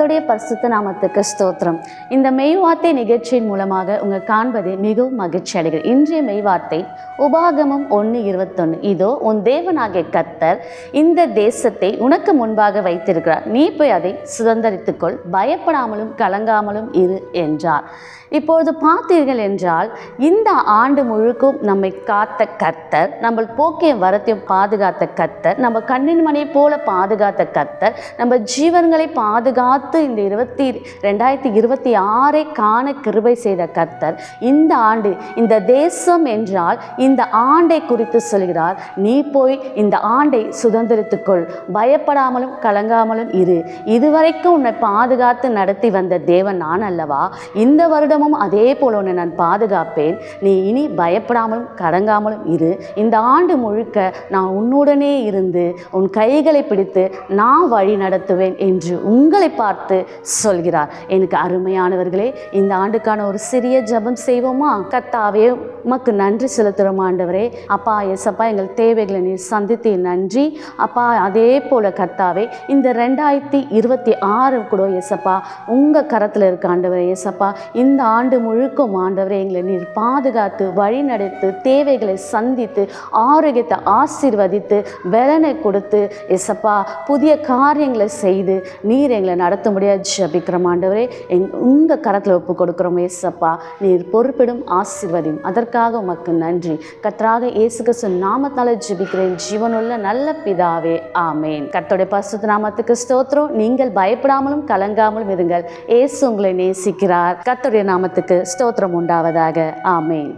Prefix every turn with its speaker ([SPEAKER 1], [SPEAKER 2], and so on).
[SPEAKER 1] கர்த்தருடைய பரிசுத்த நாமத்துக்கு ஸ்தோத்திரம். இந்த மெய்வார்த்தை நிகழ்ச்சியின் மூலமாக உங்கள் காண்பதை மிகவும் மகிழ்ச்சி அடைகிறது. இன்றைய மெய்வார்த்தை உபாகமம் 1:21. இதோ உன் தேவனாகிய கர்த்தர் இந்த தேசத்தை உனக்கு முன்பாக வைத்திருக்கிறார், நீ போய் அதை சுதந்தரித்துக்கொள், பயப்படாமலும் கலங்காமலும் இரு என்றார். இப்பொழுது பார்த்தீர்கள் என்றால் இந்த ஆண்டு முழுக்கும் நம்மை காத்த கர்த்தர், நம்ம போக்கிய வரத்தையும் பாதுகாத்த கர்த்தர், நம்ம கண்ணின் மணியை போல பாதுகாத்த கர்த்தர், நம்ம ஜீவன்களை பாதுகாத்து இந்த 2026 காண கிருபை செய்த கர்த்தர் இந்த ஆண்டு இந்த தேசம் என்றால் இந்த ஆண்டை குறித்து சொல்கிறார். நீ போய் இந்த ஆண்டை சுதந்திரித்துக்கொள், பயப்படாமலும் கலங்காமலும் இரு. இதுவரைக்கும் உன்னை பாதுகாத்து நடத்தி வந்த தேவன் நான் அல்லவா? இந்த வருடம் அதே போல உன்னை நான் பாதுகாப்பேன். நீ இனி பயப்படாமலும் கடங்காமலும் இரு. இந்த ஆண்டு முழுக்க நான் உன்னுடனே இருந்து உன் கைகளை பிடித்து நான் வழி நடத்துவேன் என்று உங்களை பார்த்து சொல்கிறார். எனக்கு அருமையானவர்களே, இந்த ஆண்டுக்கான ஒரு சிறிய ஜெபம் செய்வோமா? கர்த்தாவே, உமக்கு நன்றி செலுத்துகிறோம் ஆண்டவரே. அப்பா ஏசப்பா, எங்கள் தேவைகளை நீர் சந்தித்து நன்றி அப்பா. அதே போல கர்த்தாவே, இந்த 2026 கூட ஏசப்பா உங்கள் கரத்தில் இருக்க ஆண்டவரே ஏசப்பா. இந்த ஆண்டு முழுக்கும் ஆண்டவரே எங்களை நீர் பாதுகாத்து வழி நடத்து, தேவைகளை சந்தித்து, ஆரோக்கியத்தை ஆசீர்வதித்து, பலனை கொடுத்து ஏசப்பா புதிய காரியங்களை செய்து நீர் எங்களை நடத்த முடியாது ஜெபிக்கிறோம் ஆண்டவரே. உங்கள் கரத்தில் ஒப்பு கொடுக்குறோம் ஏசப்பா. நீர் பொறுப்பிடும் ஆசீர்வதியும். அதற்காக உமக்கு நன்றி. கர்த்தராக இயேசு கிறிஸ்து நாமத்தால் ஜெபிக்கிறேன் ஜீவனுள்ள நல்ல பிதாவே, ஆமேன். கர்த்தருடைய பரிசுத்த நாமத்துக்கு ஸ்தோத்திரம். நீங்கள் பயப்படாமலும் கலங்காமலும் இருங்கள், இயேசு உங்களை நேசிக்கிறார். கர்த்தருடைய நாமத்துக்கு ஸ்தோத்திரம் உண்டாவதாக. ஆமேன்.